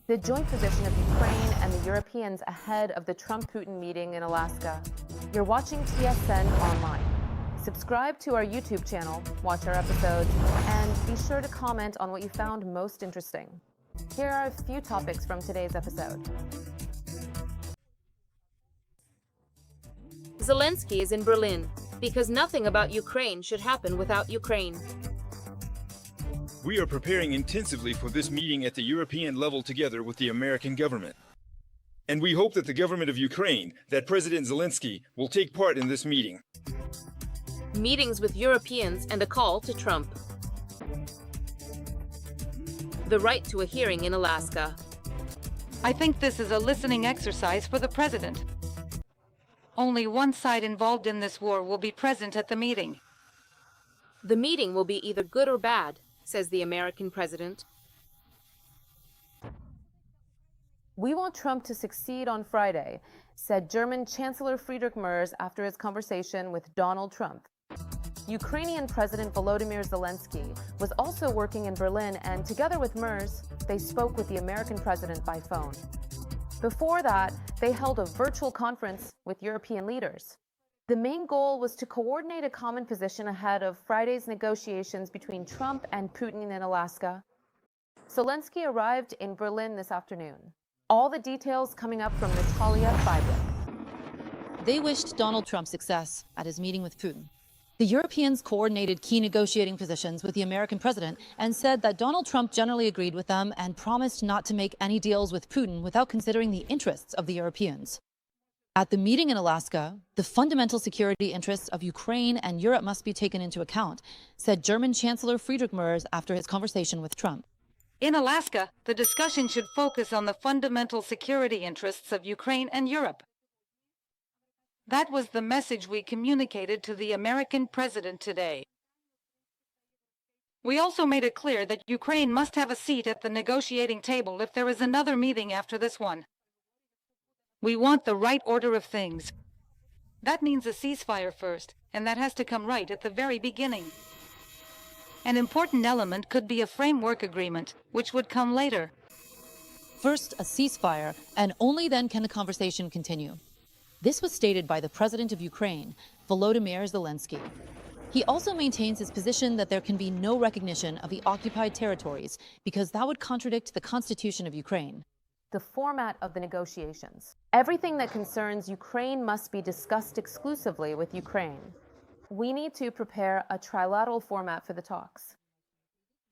the joint position of Ukraine and the Europeans ahead of the Trump-Putin meeting in Alaska. You're watching TSN Online. Subscribe to our YouTube channel, watch our episodes, and be sure to comment on what you found most interesting. Here are a few topics from today's episode. Zelensky is in Berlin because nothing about Ukraine should happen without Ukraine. We are preparing intensively for this meeting at the European level together with the American government. And we hope that the government of Ukraine, that President Zelensky, will take part in this meeting. Meetings with Europeans and a call to Trump. The right to a hearing in Alaska. I think this is a listening exercise for the president. Only one side involved in this war will be present at the meeting. The meeting will be either good or bad, says the American president. We want Trump to succeed on Friday, said German Chancellor Friedrich Merz after his conversation with Donald Trump. Ukrainian President Volodymyr Zelensky was also working in Berlin, and together with Merz, they spoke with the American president by phone. Before that, they held a virtual conference with European leaders. The main goal was to coordinate a common position ahead of Friday's negotiations between Trump and Putin in Alaska. Zelensky arrived in Berlin this afternoon. All the details coming up from Natalia Fiasco. They wished Donald Trump success at his meeting with Putin. The Europeans coordinated key negotiating positions with the American president and said that Donald Trump generally agreed with them and promised not to make any deals with Putin without considering the interests of the Europeans. At the meeting in Alaska, the fundamental security interests of Ukraine and Europe must be taken into account, said German Chancellor Friedrich Merz after his conversation with Trump. In Alaska, the discussion should focus on the fundamental security interests of Ukraine and Europe. That was the message we communicated to the American president today. We also made it clear that Ukraine must have a seat at the negotiating table if there is another meeting after this one. We want the right order of things. That means a ceasefire first, and that has to come right at the very beginning. An important element could be a framework agreement, which would come later. First, a ceasefire, and only then can the conversation continue. This was stated by the president of Ukraine, Volodymyr Zelensky. He also maintains his position that there can be no recognition of the occupied territories because that would contradict the constitution of Ukraine. The format of the negotiations. Everything that concerns Ukraine must be discussed exclusively with Ukraine. We need to prepare a trilateral format for the talks.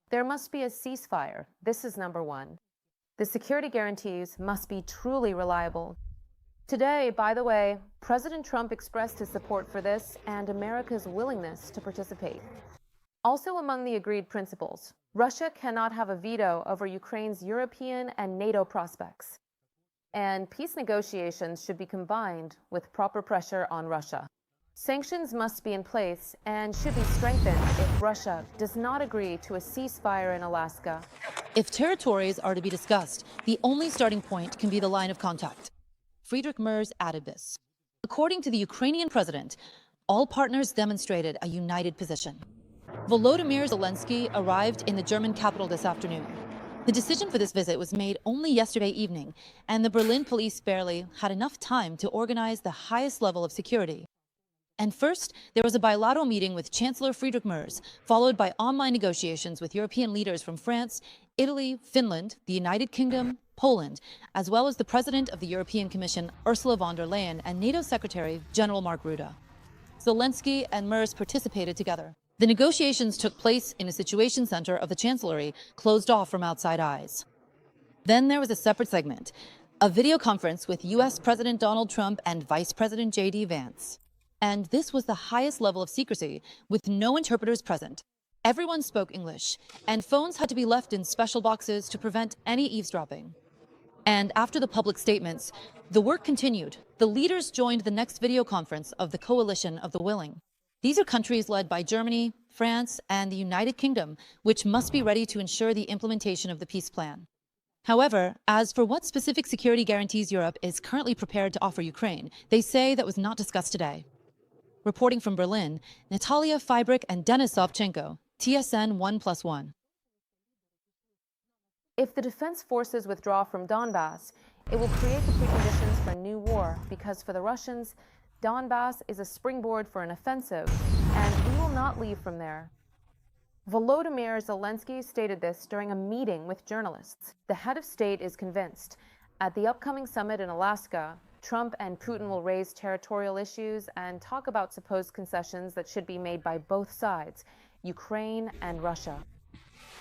There must be a ceasefire. This is number one. The security guarantees must be truly reliable. Today, by the way, President Trump expressed his support for this and America's willingness to participate. Also among the agreed principles, Russia cannot have a veto over Ukraine's European and NATO prospects. And peace negotiations should be combined with proper pressure on Russia. Sanctions must be in place and should be strengthened if Russia does not agree to a ceasefire in Alaska. If territories are to be discussed, the only starting point can be the line of contact. Friedrich Merz added this. According to the Ukrainian president, all partners demonstrated a united position. Volodymyr Zelensky arrived in the German capital this afternoon. The decision for this visit was made only yesterday evening, and the Berlin police barely had enough time to organize the highest level of security. And first, there was a bilateral meeting with Chancellor Friedrich Merz, followed by online negotiations with European leaders from France, Italy, Finland, the United Kingdom, Poland, as well as the President of the European Commission, Ursula von der Leyen, and NATO Secretary General Mark Rutte. Zelensky and Merz participated together. The negotiations took place in a situation center of the Chancellery, closed off from outside eyes. Then there was a separate segment, a video conference with U.S. President Donald Trump and Vice President J.D. Vance. And this was the highest level of secrecy, with no interpreters present. Everyone spoke English, and phones had to be left in special boxes to prevent any eavesdropping. And after the public statements, the work continued. The leaders joined the next video conference of the Coalition of the Willing. These are countries led by Germany, France, and the United Kingdom, which must be ready to ensure the implementation of the peace plan. However, as for what specific security guarantees Europe is currently prepared to offer Ukraine, they say that was not discussed today. Reporting from Berlin, Natalia Fiasco and Denis Savchenko, TSN 1+1. If the defense forces withdraw from Donbass, it will create the preconditions for a new war because for the Russians, Donbass is a springboard for an offensive, and we will not leave from there. Volodymyr Zelensky stated this during a meeting with journalists. The head of state is convinced. At the upcoming summit in Alaska, Trump and Putin will raise territorial issues and talk about supposed concessions that should be made by both sides, Ukraine and Russia.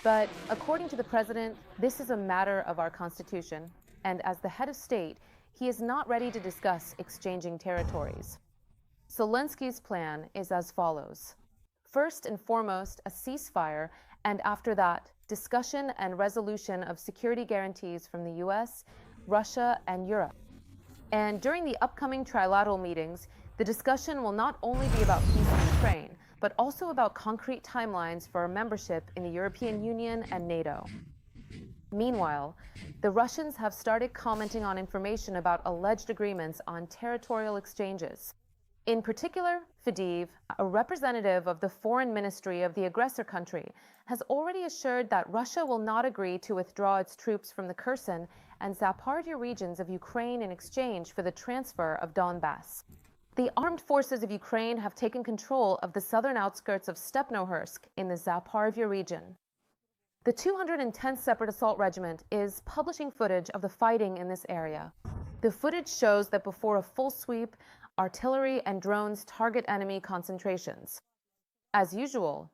But according to the president, this is a matter of our constitution, and as the head of state, he is not ready to discuss exchanging territories. Zelensky's plan is as follows. First and foremost, a ceasefire, and after that, discussion and resolution of security guarantees from the US, Russia, and Europe. And during the upcoming trilateral meetings, the discussion will not only be about peace in Ukraine, but also about concrete timelines for our membership in the European Union and NATO. Meanwhile, the Russians have started commenting on information about alleged agreements on territorial exchanges. In particular, Fadiv, a representative of the foreign ministry of the aggressor country, has already assured that Russia will not agree to withdraw its troops from the Kherson and Zaporozhye regions of Ukraine in exchange for the transfer of Donbass. The armed forces of Ukraine have taken control of the southern outskirts of Stepnohursk in the Zaporozhye region. The 210th Separate Assault Regiment is publishing footage of the fighting in this area. The footage shows that before a full sweep, artillery and drones target enemy concentrations. As usual,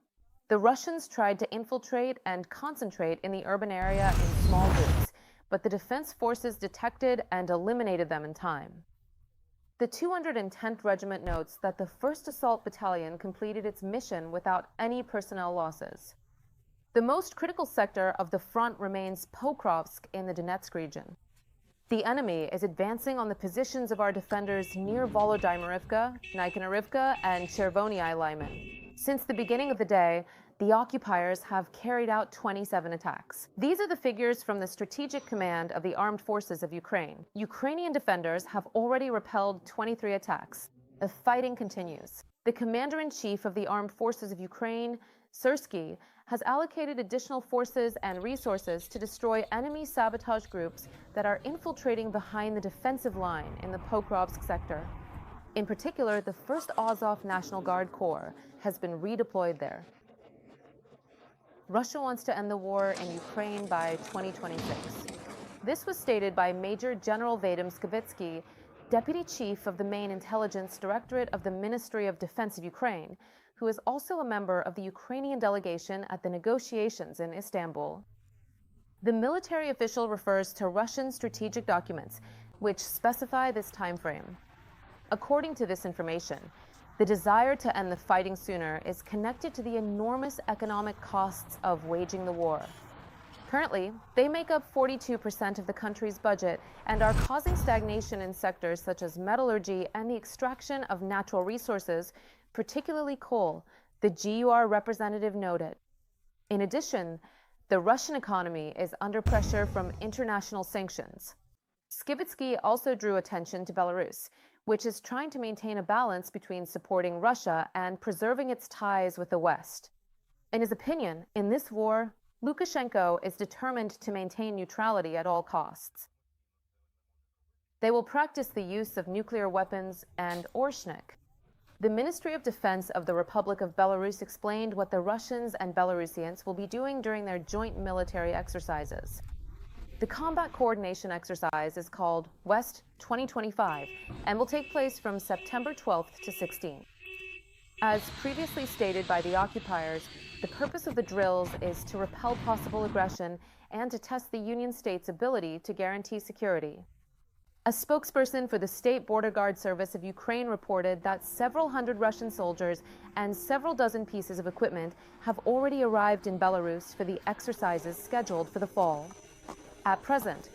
the Russians tried to infiltrate and concentrate in the urban area in small groups, but the defense forces detected and eliminated them in time. The 210th Regiment notes that the 1st Assault Battalion completed its mission without any personnel losses. The most critical sector of the front remains Pokrovsk in the Donetsk region. The enemy is advancing on the positions of our defenders near Volodymyrivka, Nikanorivka, and Chervoniy Lyman. Since the beginning of the day, the occupiers have carried out 27 attacks. These are the figures from the Strategic Command of the Armed Forces of Ukraine. Ukrainian defenders have already repelled 23 attacks. The fighting continues. The Commander-in-Chief of the Armed Forces of Ukraine, Syrsky, has allocated additional forces and resources to destroy enemy sabotage groups that are infiltrating behind the defensive line in the Pokrovsk sector. In particular, the 1st Azov National Guard Corps has been redeployed there. Russia wants to end the war in Ukraine by 2026. This was stated by Major General Vadim Skibitsky, Deputy Chief of the Main Intelligence Directorate of the Ministry of Defense of Ukraine, who is also a member of the Ukrainian delegation at the negotiations in Istanbul. The military official refers to Russian strategic documents, which specify this time frame. According to this information, the desire to end the fighting sooner is connected to the enormous economic costs of waging the war. Currently, they make up 42% of the country's budget and are causing stagnation in sectors such as metallurgy and the extraction of natural resources, particularly coal, the GUR representative noted. In addition, the Russian economy is under pressure from international sanctions. Skibitsky also drew attention to Belarus, which is trying to maintain a balance between supporting Russia and preserving its ties with the West. In his opinion, in this war, Lukashenko is determined to maintain neutrality at all costs. They will practice the use of nuclear weapons and Orshnik. The Ministry of Defense of the Republic of Belarus explained what the Russians and Belarusians will be doing during their joint military exercises. The combat coordination exercise is called West 2025 and will take place from September 12th to 16th. As previously stated by the occupiers, the purpose of the drills is to repel possible aggression and to test the Union state's ability to guarantee security. A spokesperson for the State Border Guard Service of Ukraine reported that several hundred Russian soldiers and several dozen pieces of equipment have already arrived in Belarus for the exercises scheduled for the fall. At present,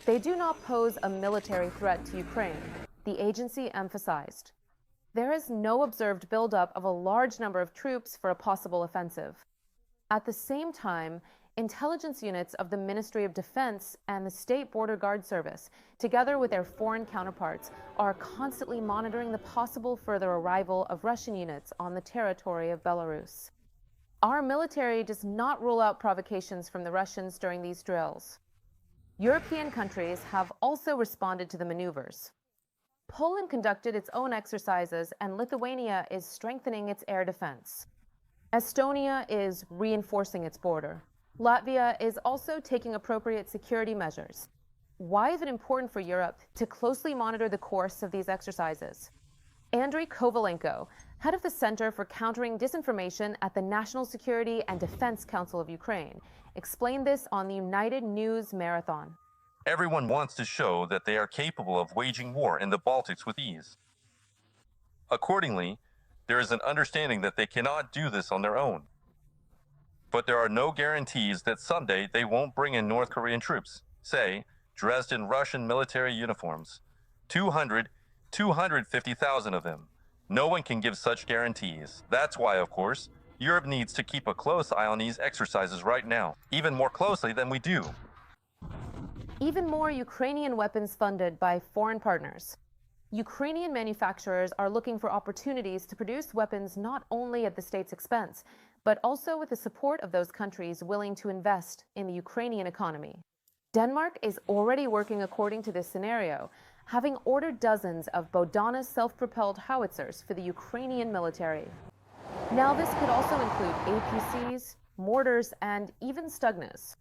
they do not pose a military threat to Ukraine, the agency emphasized. There is no observed buildup of a large number of troops for a possible offensive. At the same time, intelligence units of the Ministry of Defense and the State Border Guard Service, together with their foreign counterparts, are constantly monitoring the possible further arrival of Russian units on the territory of Belarus. Our military does not rule out provocations from the Russians during these drills. European countries have also responded to the maneuvers. Poland conducted its own exercises, and Lithuania is strengthening its air defense. Estonia is reinforcing its border. Latvia is also taking appropriate security measures. Why is it important for Europe to closely monitor the course of these exercises? Andriy Kovalenko, head of the Center for Countering Disinformation at the National Security and Defense Council of Ukraine, explained this on the United News Marathon. Everyone wants to show that they are capable of waging war in the Baltics with ease. Accordingly, there is an understanding that they cannot do this on their own. But there are no guarantees that someday they won't bring in North Korean troops, say, dressed in Russian military uniforms. 250,000 of them. No one can give such guarantees. That's why, of course, Europe needs to keep a close eye on these exercises right now, even more closely than we do. Even more Ukrainian weapons funded by foreign partners. Ukrainian manufacturers are looking for opportunities to produce weapons not only at the state's expense, but also with the support of those countries willing to invest in the Ukrainian economy. Denmark is already working according to this scenario, having ordered dozens of Bodana's self-propelled howitzers for the Ukrainian military. Now this could also include APCs, mortars, and even Stugnas.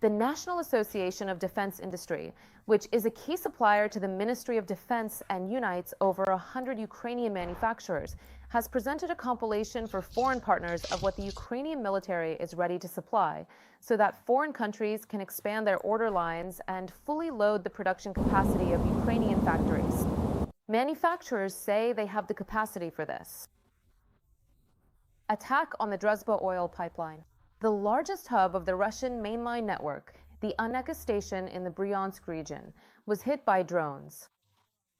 The National Association of Defense Industry, which is a key supplier to the Ministry of Defense and unites over 100 Ukrainian manufacturers, has presented a compilation for foreign partners of what the Ukrainian military is ready to supply, so that foreign countries can expand their order lines and fully load the production capacity of Ukrainian factories. Manufacturers say they have the capacity for this. Attack on the Druzhba oil pipeline. The largest hub of the Russian mainline network, the Anneka station in the Bryansk region, was hit by drones.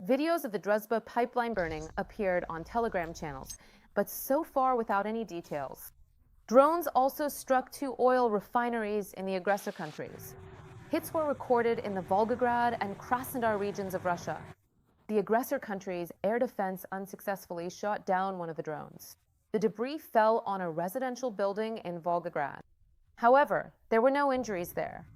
Videos of the Druzhba pipeline burning appeared on Telegram channels, but so far without any details. Drones also struck 2 oil refineries in the aggressor countries. Hits were recorded in the Volgograd and Krasnodar regions of Russia. The aggressor country's air defense unsuccessfully shot down one of the drones. The debris fell on a residential building in Volgograd. However, there were no injuries there.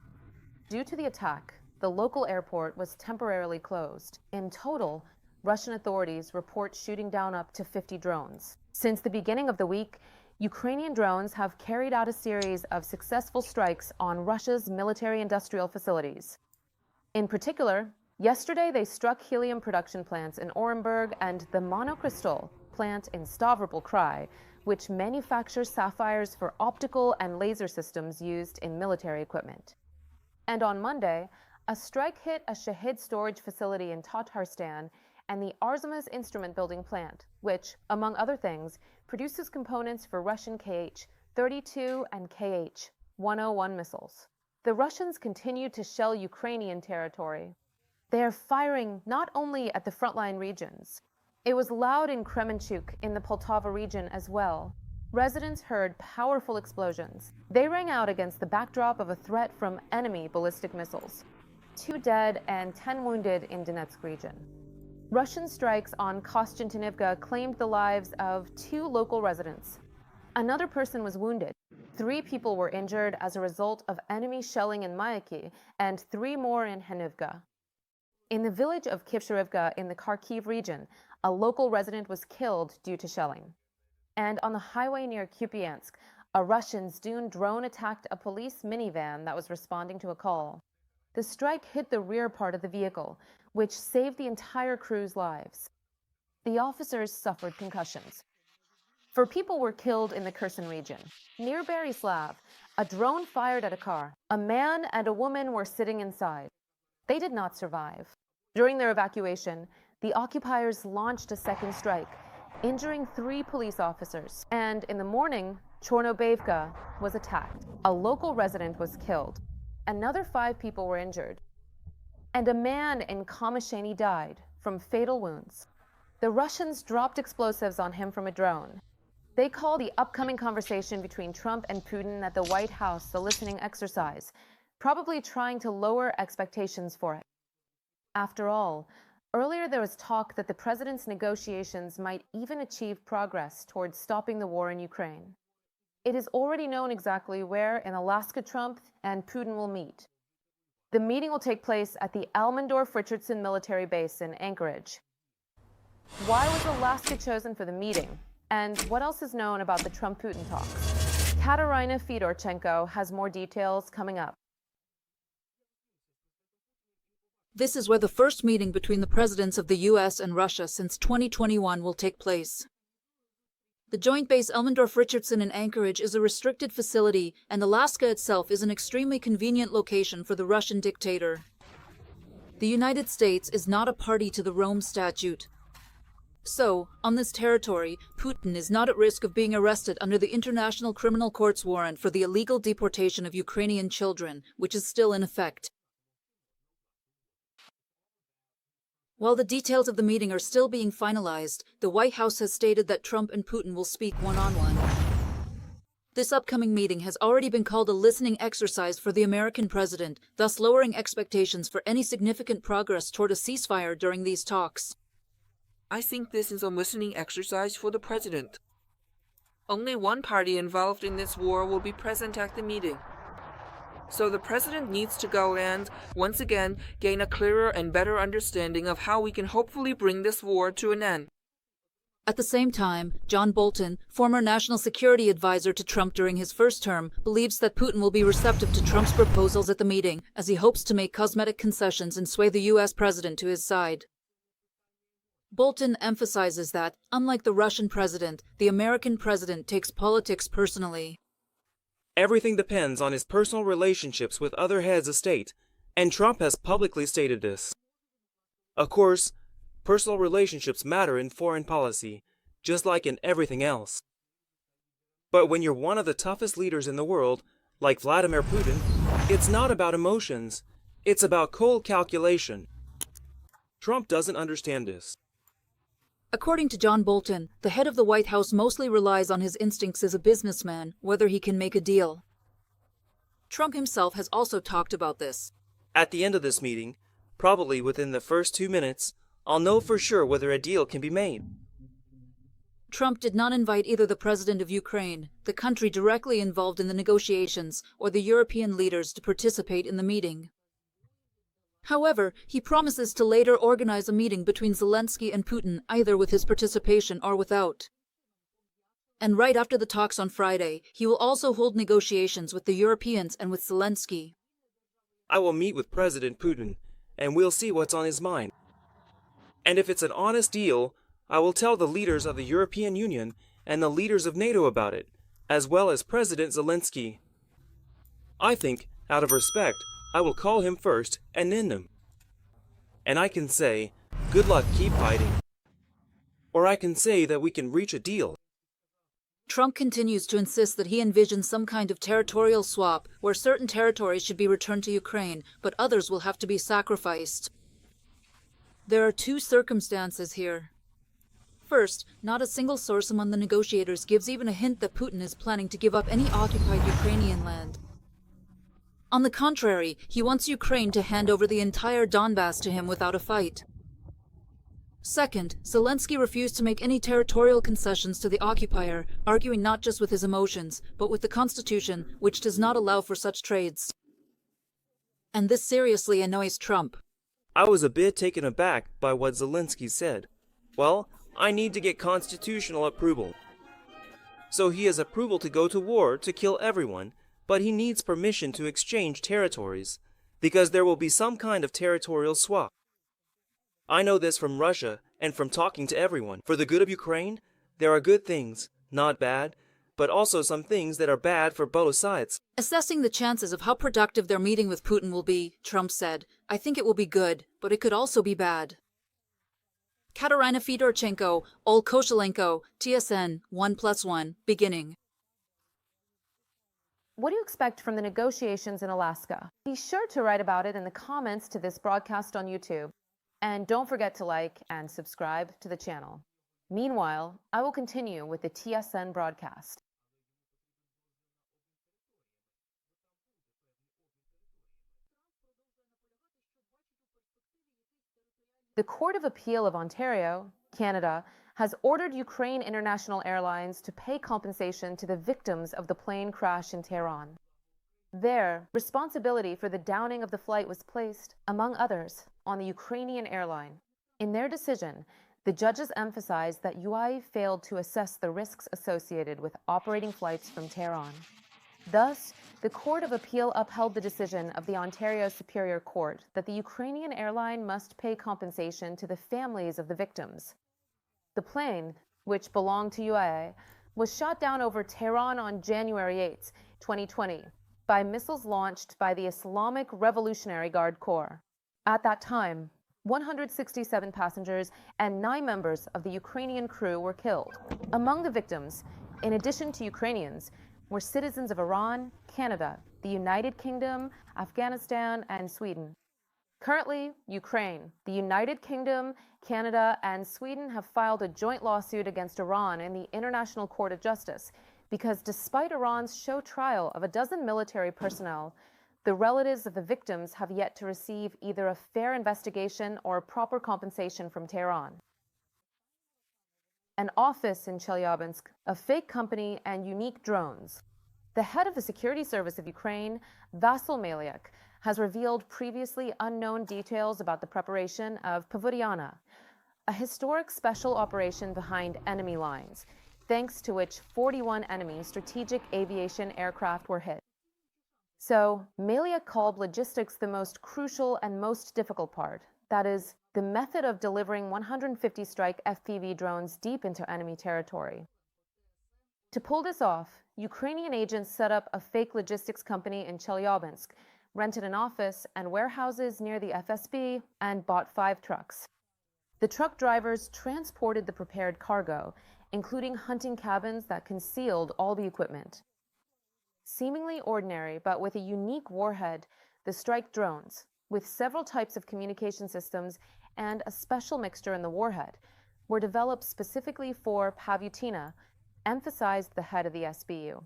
Due to the attack, the local airport was temporarily closed. In total, Russian authorities report shooting down up to 50 drones. Since the beginning of the week, Ukrainian drones have carried out a series of successful strikes on Russia's military-industrial facilities. In particular, yesterday they struck helium production plants in Orenburg and the Monocrystal plant in Stavropol Krai, which manufactures sapphires for optical and laser systems used in military equipment. And on Monday, a strike hit a Shahid storage facility in Tatarstan and the Arzamas instrument building plant, which, among other things, produces components for Russian Kh-32 and Kh-101 missiles. The Russians continue to shell Ukrainian territory. They are firing not only at the frontline regions. It was loud in Kremenchuk in the Poltava region as well. Residents heard powerful explosions. They rang out against the backdrop of a threat from enemy ballistic missiles. 2 dead and 10 wounded in Donetsk region. Russian strikes on Kostiantynivka claimed the lives of 2 local residents. Another person was wounded. 3 people were injured as a result of enemy shelling in Mayaki, and 3 more in Henivka. In the village of Kivsharivka in the Kharkiv region, a local resident was killed due to shelling. And on the highway near Kupiansk, a Russian Zdun drone attacked a police minivan that was responding to a call. The strike hit the rear part of the vehicle, which saved the entire crew's lives. The officers suffered concussions. 4 people were killed in the Kherson region. Near Berislav, a drone fired at a car. A man and a woman were sitting inside. They did not survive. During their evacuation, the occupiers launched a second strike, injuring 3 police officers. And in the morning, Chornobevka was attacked. A local resident was killed. Another 5 people were injured. And a man in Kamysheny died from fatal wounds. The Russians dropped explosives on him from a drone. They call the upcoming conversation between Trump and Putin at the White House a listening exercise, probably trying to lower expectations for it. After all, earlier there was talk that the president's negotiations might even achieve progress towards stopping the war in Ukraine. It is already known exactly where in Alaska Trump and Putin will meet. The meeting will take place at the Elmendorf-Richardson military base in Anchorage. Why was Alaska chosen for the meeting? And what else is known about the Trump-Putin talks? Katerina Fedorchenko has more details coming up. This is where the first meeting between the presidents of the US and Russia since 2021 will take place. The Joint Base Elmendorf-Richardson in Anchorage is a restricted facility, and Alaska itself is an extremely convenient location for the Russian dictator. The United States is not a party to the Rome Statute. So, on this territory, Putin is not at risk of being arrested under the International Criminal Court's warrant for the illegal deportation of Ukrainian children, which is still in effect. While the details of the meeting are still being finalized, the White House has stated that Trump and Putin will speak one-on-one. This upcoming meeting has already been called a listening exercise for the American president, thus lowering expectations for any significant progress toward a ceasefire during these talks. I think this is a listening exercise for the president. Only one party involved in this war will be present at the meeting. So the president needs to go and, once again, gain a clearer and better understanding of how we can hopefully bring this war to an end. At the same time, John Bolton, former national security advisor to Trump during his first term, believes that Putin will be receptive to Trump's proposals at the meeting, as he hopes to make cosmetic concessions and sway the U.S. president to his side. Bolton emphasizes that, unlike the Russian president, the American president takes politics personally. Everything depends on his personal relationships with other heads of state, and Trump has publicly stated this. Of course, personal relationships matter in foreign policy, just like in everything else. But when you're one of the toughest leaders in the world, like Vladimir Putin, it's not about emotions, it's about cold calculation. Trump doesn't understand this. According to John Bolton, the head of the White House mostly relies on his instincts as a businessman, whether he can make a deal. Trump himself has also talked about this. At the end of this meeting, probably within the first 2 minutes, I'll know for sure whether a deal can be made. Trump did not invite either the president of Ukraine, the country directly involved in the negotiations, or the European leaders to participate in the meeting. However, he promises to later organize a meeting between Zelensky and Putin, either with his participation or without. And right after the talks on Friday, he will also hold negotiations with the Europeans and with Zelensky. I will meet with President Putin, and we'll see what's on his mind. And if it's an honest deal, I will tell the leaders of the European Union and the leaders of NATO about it, as well as President Zelensky. I think, out of respect, I will call him first and then them. And I can say, good luck, keep fighting. Or I can say that we can reach a deal. Trump continues to insist that he envisions some kind of territorial swap where certain territories should be returned to Ukraine, but others will have to be sacrificed. There are two circumstances here. First, not a single source among the negotiators gives even a hint that Putin is planning to give up any occupied Ukrainian land. On the contrary, he wants Ukraine to hand over the entire Donbass to him without a fight. Second, Zelensky refused to make any territorial concessions to the occupier, arguing not just with his emotions, but with the Constitution, which does not allow for such trades. And this seriously annoys Trump. I was a bit taken aback by what Zelensky said. Well, I need to get constitutional approval. So he has approval to go to war to kill everyone, but he needs permission to exchange territories, because there will be some kind of territorial swap. I know this from Russia and from talking to everyone. For the good of Ukraine, there are good things, not bad, but also some things that are bad for both sides. Assessing the chances of how productive their meeting with Putin will be, Trump said, I think it will be good, but it could also be bad. Katerina Fedorchenko, Ol Koshelenko, TSN 1+1, beginning. What do you expect from the negotiations in Alaska? Be sure to write about it in the comments to this broadcast on YouTube. And don't forget to like and subscribe to the channel. Meanwhile, I will continue with the TSN broadcast. The Court of Appeal of Ontario, Canada, has ordered Ukraine International Airlines to pay compensation to the victims of the plane crash in Tehran. There, responsibility for the downing of the flight was placed, among others, on the Ukrainian airline. In their decision, the judges emphasized that UI failed to assess the risks associated with operating flights from Tehran. Thus, the Court of Appeal upheld the decision of the Ontario Superior Court that the Ukrainian airline must pay compensation to the families of the victims. The plane, which belonged to UAE, was shot down over Tehran on January 8, 2020, by missiles launched by the Islamic Revolutionary Guard Corps. At that time, 167 passengers and 9 members of the Ukrainian crew were killed. Among the victims, in addition to Ukrainians, were citizens of Iran, Canada, the United Kingdom, Afghanistan, and Sweden. Currently, Ukraine, the United Kingdom, Canada, and Sweden have filed a joint lawsuit against Iran in the International Court of Justice because despite Iran's show trial of a dozen military personnel, the relatives of the victims have yet to receive either a fair investigation or proper compensation from Tehran. An office in Chelyabinsk, a fake company, and unique drones. The head of the security service of Ukraine, Vasyl Malyak, has revealed previously unknown details about the preparation of Pavodiana, a historic special operation behind enemy lines, thanks to which 41 enemy strategic aviation aircraft were hit. So, Malyak called logistics the most crucial and most difficult part, that is, the method of delivering 150 strike FPV drones deep into enemy territory. To pull this off, Ukrainian agents set up a fake logistics company in Chelyabinsk, rented an office and warehouses near the FSB, and bought 5 trucks. The truck drivers transported the prepared cargo, including hunting cabins that concealed all the equipment. Seemingly ordinary, but with a unique warhead, the strike drones, with several types of communication systems and a special mixture in the warhead, were developed specifically for Pavyotina, emphasized the head of the SBU.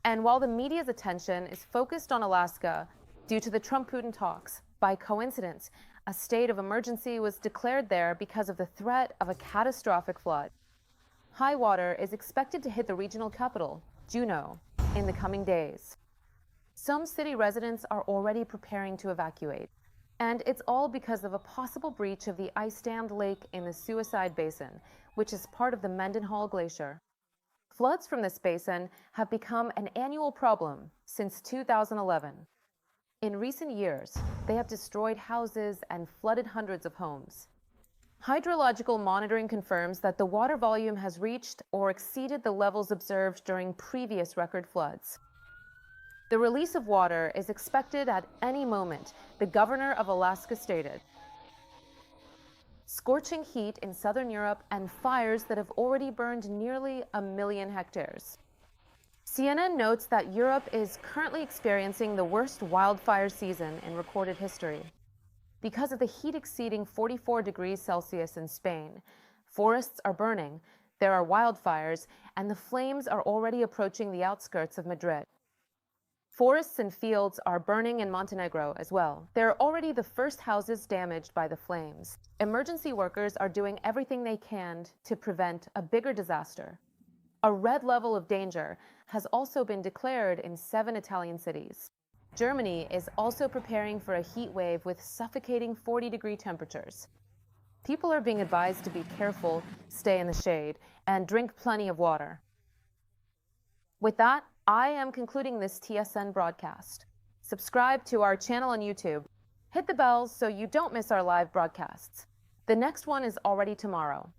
And while the media's attention is focused on Alaska due to the Trump-Putin talks, by coincidence, a state of emergency was declared there because of the threat of a catastrophic flood. High water is expected to hit the regional capital, Juneau, in the coming days. Some city residents are already preparing to evacuate, and it's all because of a possible breach of the ice dammed lake in the Suicide Basin, which is part of the Mendenhall Glacier. Floods from this basin have become an annual problem since 2011. In recent years, they have destroyed houses and flooded hundreds of homes. Hydrological monitoring confirms that the water volume has reached or exceeded the levels observed during previous record floods. The release of water is expected at any moment, the governor of Alaska stated. Scorching heat in southern Europe and fires that have already burned nearly 1 million hectares. CNN notes that Europe is currently experiencing the worst wildfire season in recorded history. Because of the heat exceeding 44 degrees Celsius in Spain, forests are burning, there are wildfires, and the flames are already approaching the outskirts of Madrid. Forests and fields are burning in Montenegro as well. There are already the first houses damaged by the flames. Emergency workers are doing everything they can to prevent a bigger disaster. A red level of danger has also been declared in 7 Italian cities. Germany is also preparing for a heat wave with suffocating 40-degree temperatures. People are being advised to be careful, stay in the shade, and drink plenty of water. With that, I am concluding this TSN broadcast. Subscribe to our channel on YouTube. Hit the bells so you don't miss our live broadcasts. The next one is already tomorrow.